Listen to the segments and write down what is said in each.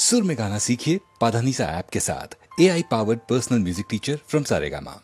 सुर में गाना सीखिए पाधानीसा ऐप के साथ। AI powered personal music teacher from Saregama.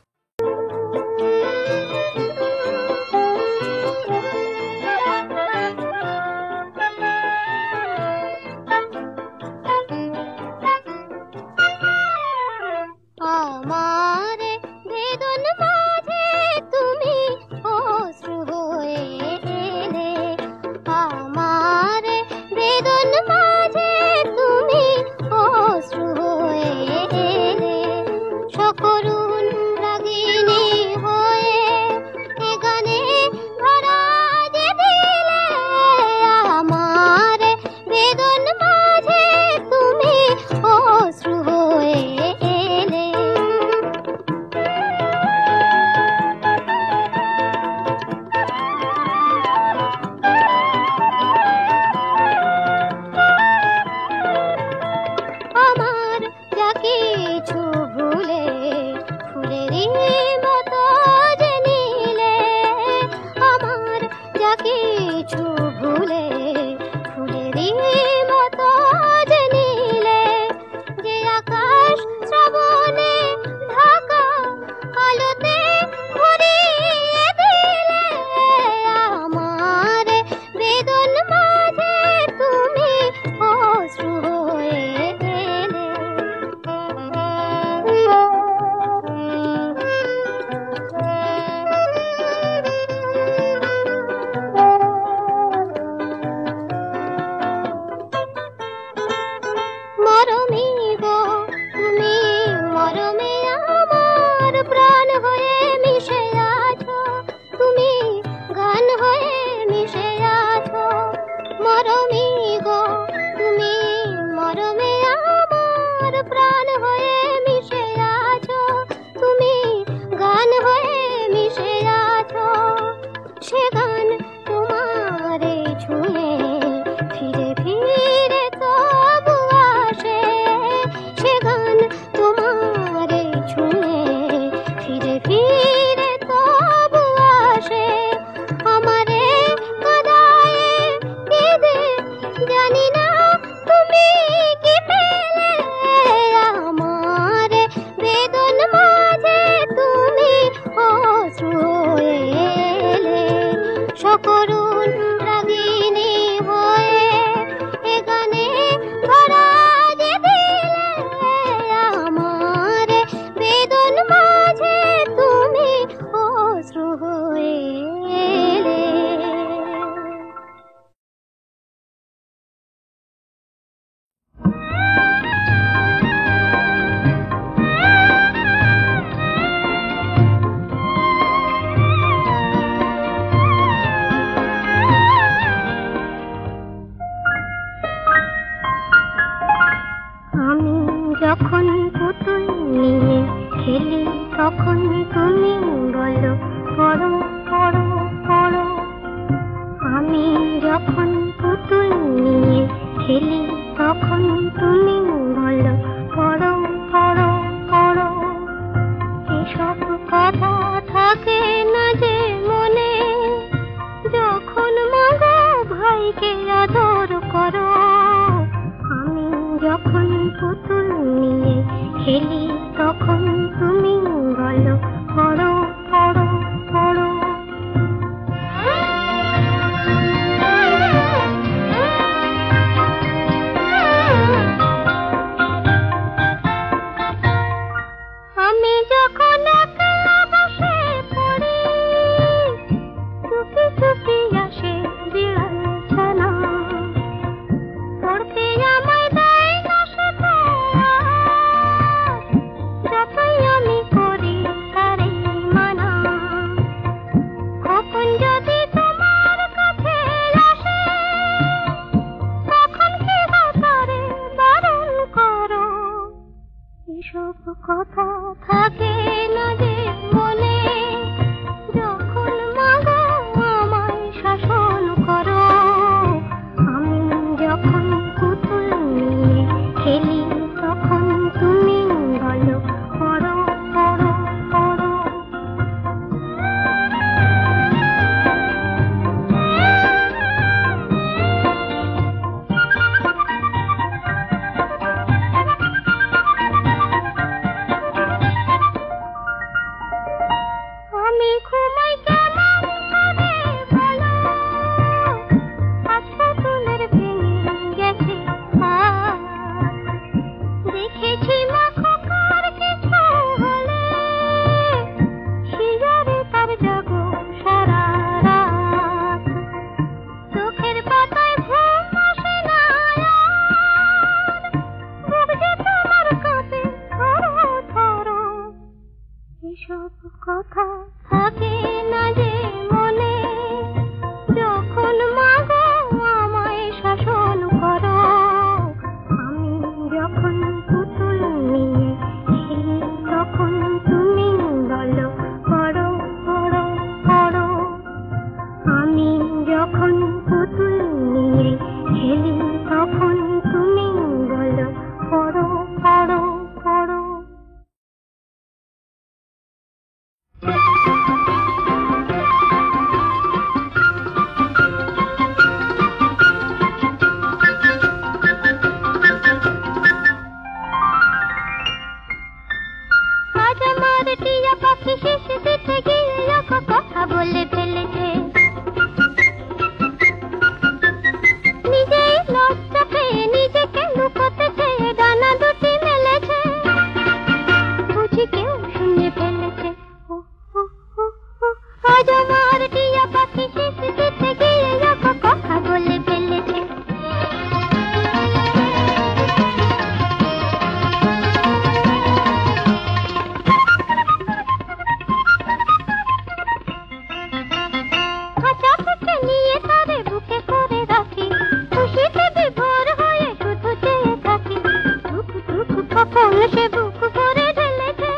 কখন সে বুক ভরে ঢেলেছে,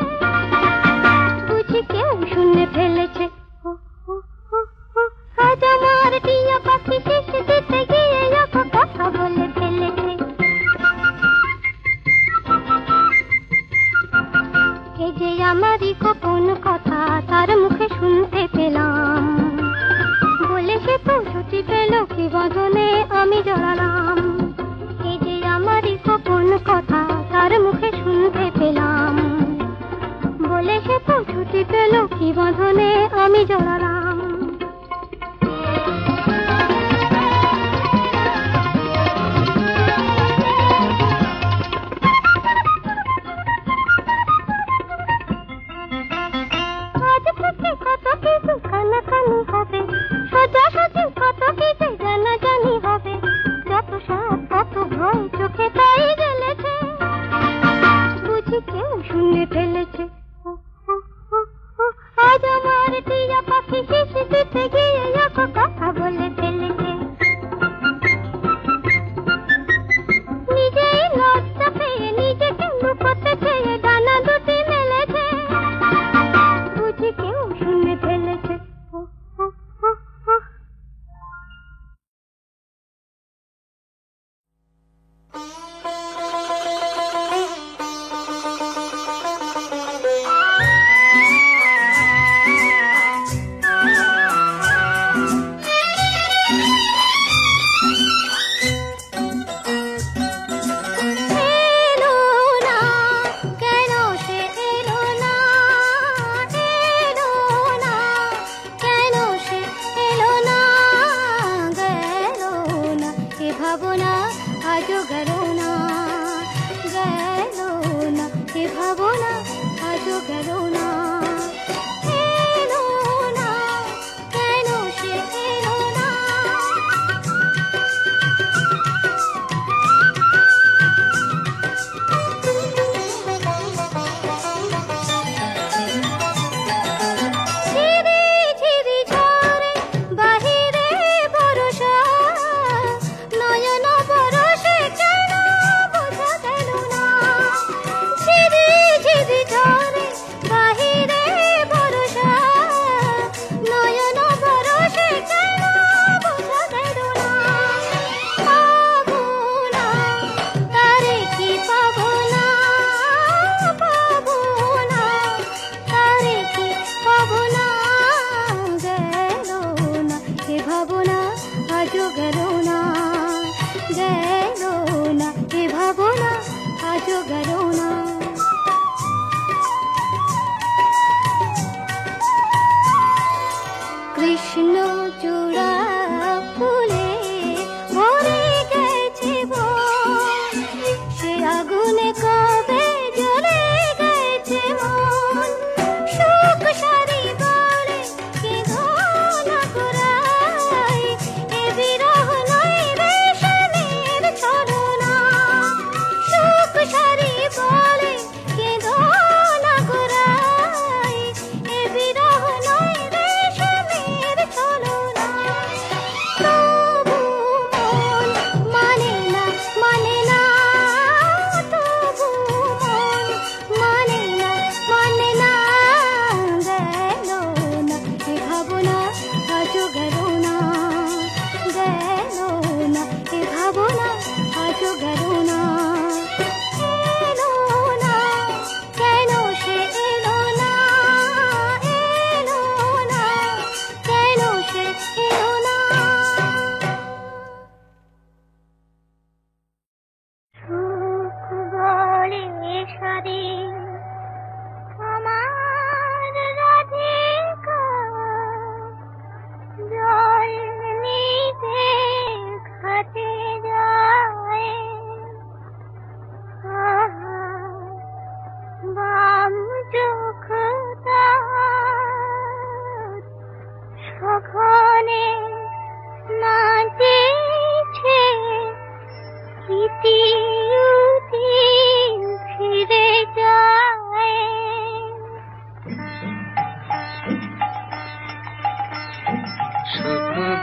বুঝি কেউ শুনে ফেলেছে। আজ আমার টিয়া পাখি শিশ দিতে গিয়ে কথা বলে ফেলেছে। এই যে আমারই গোপন কথা তার মুখে শুনতে পেলাম, বলে সে পশুটি পেল কি বদনে আমি জড়ালাম। এই যে আমারই গোপন কথা তার মুখে শুনতে পেলাম, বলে সে পশুটি পেল কি বদনে আমি জড়ালাম। কত কিছু কানাকানি হবে, সোজাসুজি কত কিছু জানাজানি হবে, যত সাপ কত ভয় চোখে তাই গেলেছে, বুঝি কেউ শুনে ফেলেছে। আজ আমার টিয়া পাখি শিশ দিতে গিয়ে কথা বলে ফেলেছে। নিজেই লজ্জা পেয়ে নিজেকে লুকোতে চেয়ে ডানা দুটি মেলেছে, বুঝি কেউ শুনে ফেলেছে।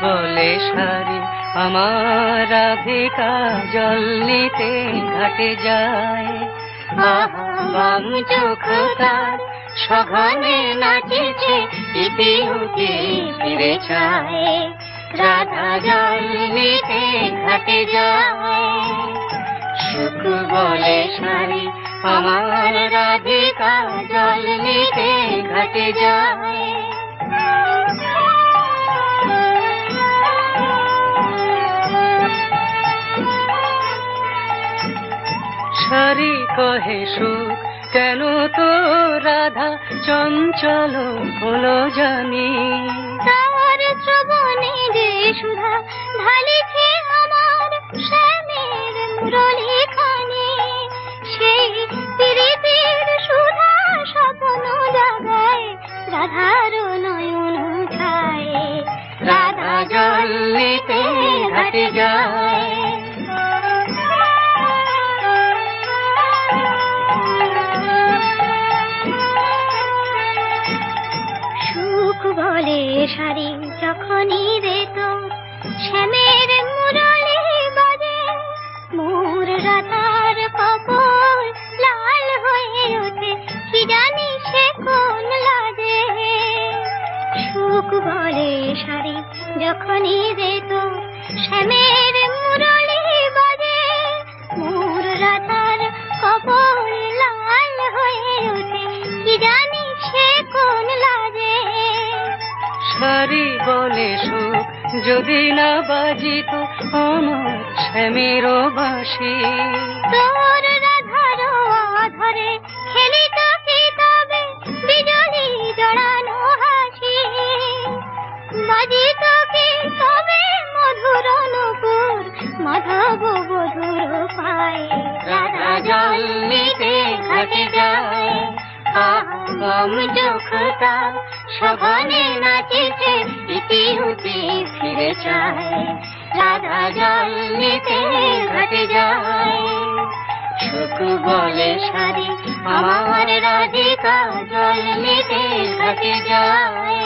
বলে সারি আমার রাধিকা জল নিতে ঘাটে যায়, আহা বাম চোখ তার সঘনে নাচেছে, ইতিউতি ফিরে চায়, রাধা জল নিতে ঘাটে যায়। সুখ বলে সারি আমার রাধিকা জল নিতে ঘাটে যায়। সারি কহে সুখ কেন তো রাধা চঞ্চল হলো জানি, তার শ্রবণে যে সুধা ঢালিছে আমার শ্যামের মুরলী খানি, সেই প্রীতির সুধা স্বপ্ন জাগায়, রাধার নয়ন ছায়, রাধা জল নিতে ঘাটে যায়। সুখ বলে সারি যখনই রে তোর শ্যামের মুরলী বাজে, মোর রাধার কপল লাল হয়ে ওঠে, কি জানি সে কোন লাজে। সুখ বলে সারি যখনই রে তোর শ্যামের মুরলী বাজে, মোর রাধার কপল লাল হয়ে ওঠে, কি জানি সে কোন লাজে। সারি বলে সুখ যদি না বাজিত আমার শ্যামের বাঁশি, তোর রাধার আধারে খেলিত কি তবে বিজলি জড়ানো হাসি, বাজিত কি তবে মধুর নূপুর মাধব বধুর পায়ে, রাধা জল নিতে ঘাটে যায়। বাম চোখ তার সঘনে নাচেছে, ইতিউতি ফিরে চায়, রাধা জল নিতে ঘাটে যায়। সুখ বলে সারি আমার রাধিকা জল নিতে ঘাটে যায়।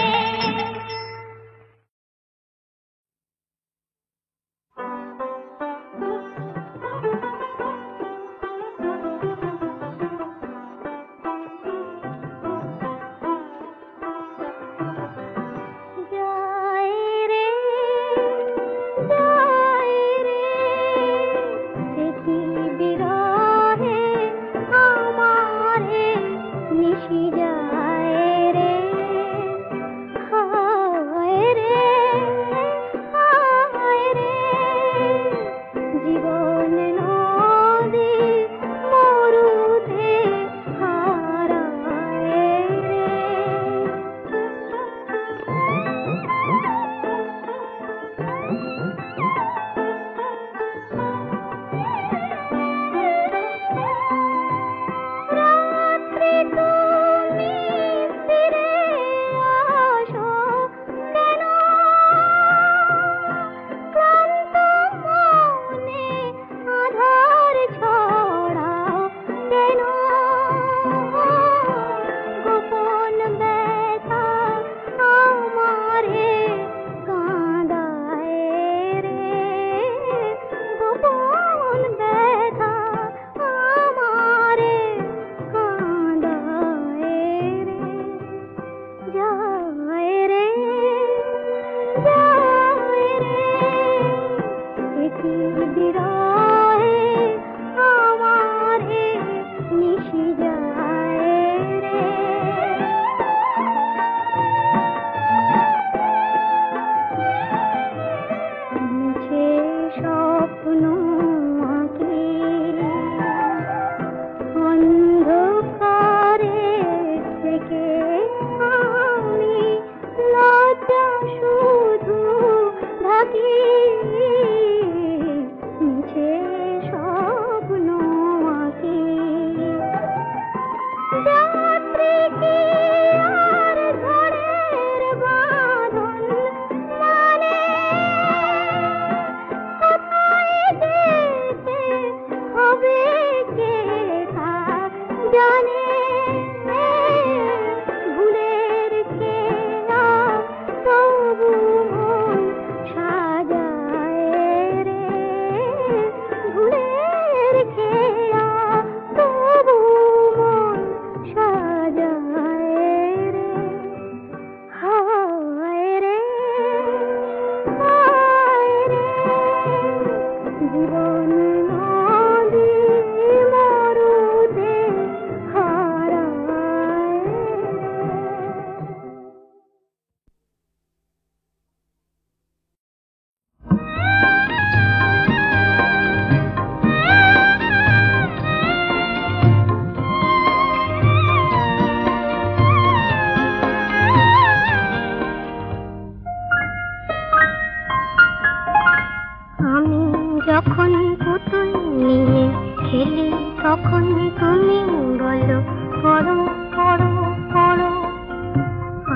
তখন তুমি বলো পড়ো পড়ো পড়ো।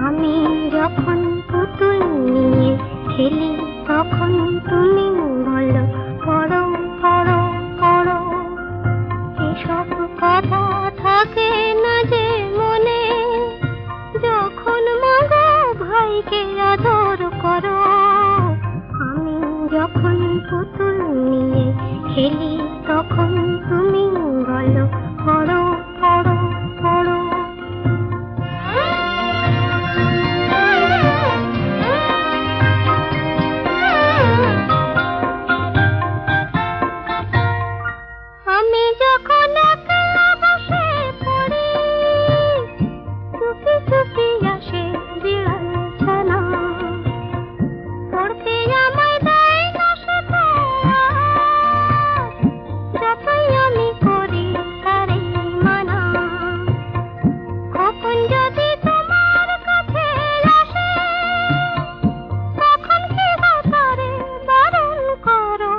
আমি যখন পুতুল নিয়ে খেলি তখন তুমি বলো পড়ো পড়ো পড়ো। এসব কথা থাকে না যে মনে, যখন মাগো ভাইকে আদর করো। আমি যখন পুতুল নিয়ে খেলি তখন তুমি বলো পড়ো পড়ো পড়ো। আমি যখন একলা বসে পড়ি, চুপি চুপি আসে বিড়াল ছানা, পড়তে আমায় দেয় না সে তো আর, যতই আমি করি তারে মানা। কখন যদি তোমার কাছে আসে, তখন কি গো তারে বারণ করো।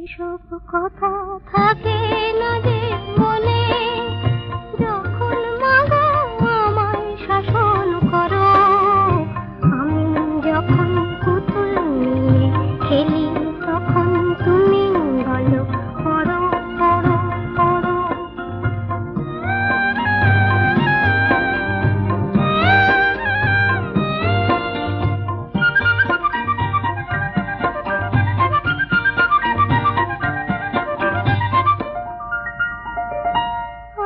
এসব কথা থাকে না যে মনে, যখন মাগো আমায় শাসন করো। আমি যখন পুতুল নিয়ে খেলি তখন তুমি বলো পড়ো পড়ো পড়ো।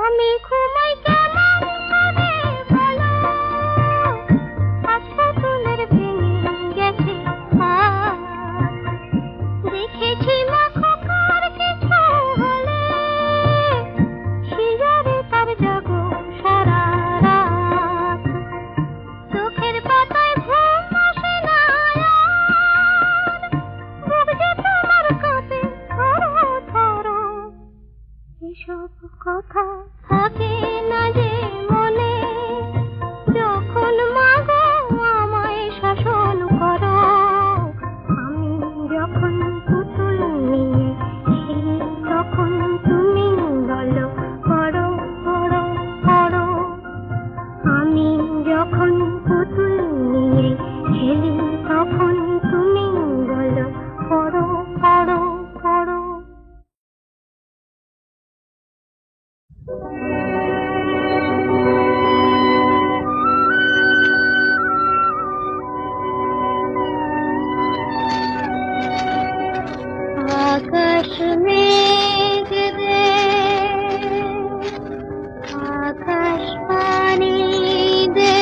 আমি ঘুমাই কেমন করে বলো, আজ পুতুলের ভেঙে গেছে হাত। দেখেছি মা খোকার কিছু হলে, শিয়রে তার জাগো সারা রাত। চোখের পাতায় ঘুম আসে না আর, বুক যে তোমার কাঁপে থরো থরো। এসব কথা থাকে না যে মনে, যখন মাগো আমায় শাসন করো। আমি যখন পুতুল নিয়ে খেলি তখন তুমি বলো পড়ো পড়ো পড়ো। আমি যখন পুতুল নিয়ে খেলি তখন তুমি বলো পড়ো পড়ো পড়ো। আকাশ মেঘ দে, আকাশ পানি দে,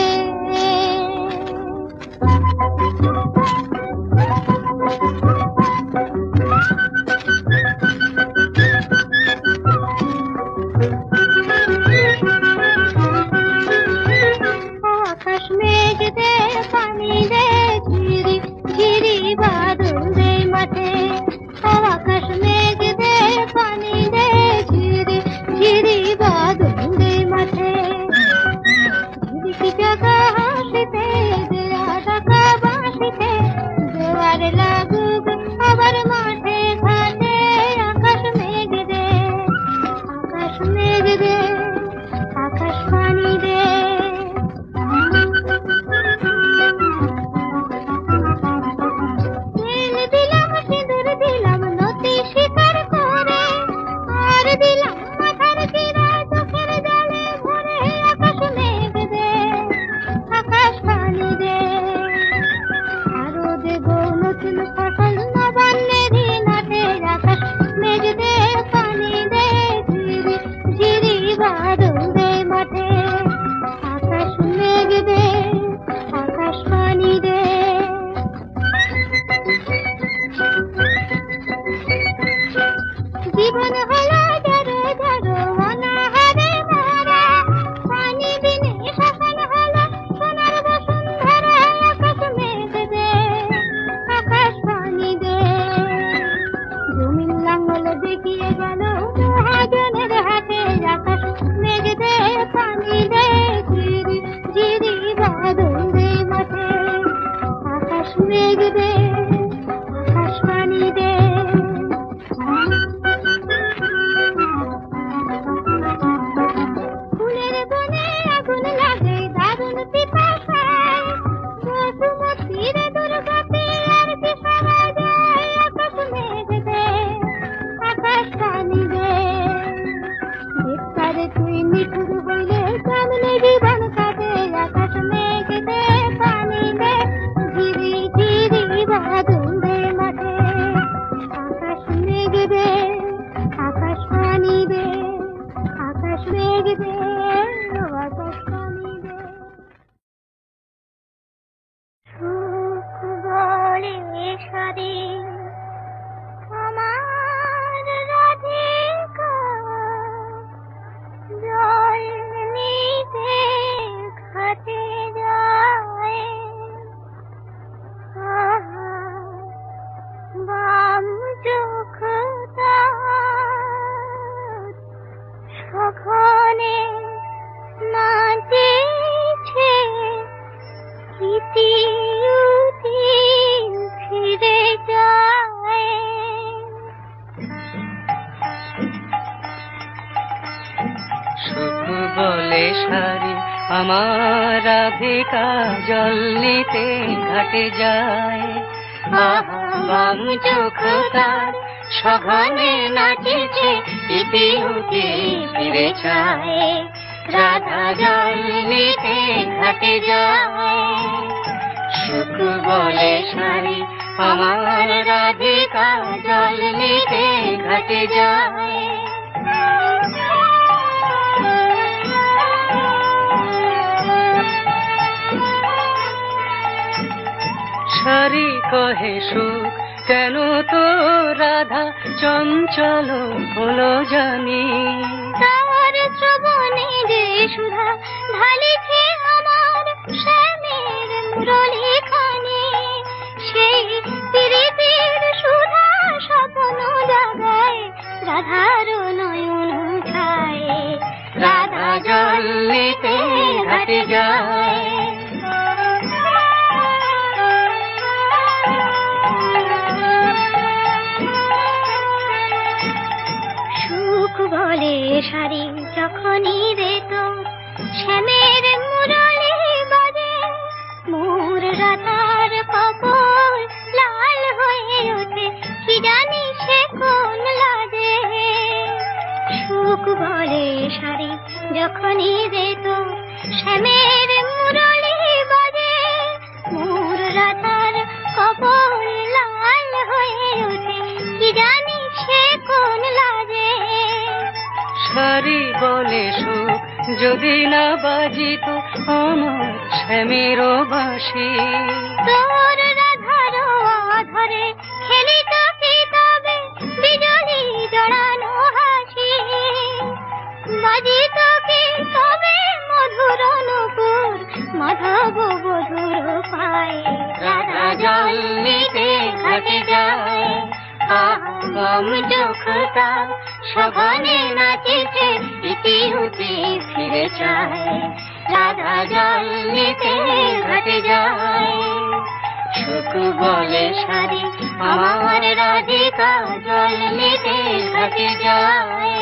নিবে, আকাশ মেঘবে, আকাশটা নিবে। সুখ বলে সারে আমার রাধিকা, জল নিতে ঘাটে যায়। বাম চোখ তার সঘনে নাচেছে, ইতি উতি ফিরে যায়। সুখ বলে সারি আমার রাধিকা, জল নিতে ঘাটে যায়। বাম চোখ তার সঘনে নাচেছে, ইতি উতি ফিরে যায়। রাধা জল নিতে ঘাটে যায়। সুখ বলে সারি আমার রাধিকা, জল নিতে ঘাটে যায়। সারি কহে সুখ কেন তো রাধা চঞ্চল হলো জানি। তার শ্রবণে যে সুধা ঢালিছে আমার শ্যামের মুরলী খানি, সেই প্রীতির সুধা স্বপ্ন জাগায়, রাধার নয়ন ছায়। রাধা জল নিতে ঘাটে যায়। সুখ বলে সারি যখনই রে তোর শ্যামের মুরলী বাজে, মোর রাধার কপল লাল হয়ে ওঠে, কি জানি সে কোন লাজে। সুখ বলে সারি যখনই রে তোর শ্যামের মুরলী বাজে, মোর রাধার কপল লাল হয়ে ওঠে, কি জানি সে কোন লাজে। সারি বলে সুখ যদি না বাজিত আমার শ্যামের বাঁশি, তোর রাধার আধারে খেলিত কি তবে বিজলি জড়ানো হাসি, বাজিত কি তবে মধুর নূপুর মাধব বধুর পায়ে। রাধা জল নিতে ঘাটে যায়। বাম চোখ তার সঘনে নাচেছে, ইতি উতি ফিরে যায়। রাধা জল নিতে ঘাটে যায়। সুখ বলে সারি আমার রাধিকা, জল নিতে ঘাটে যায়।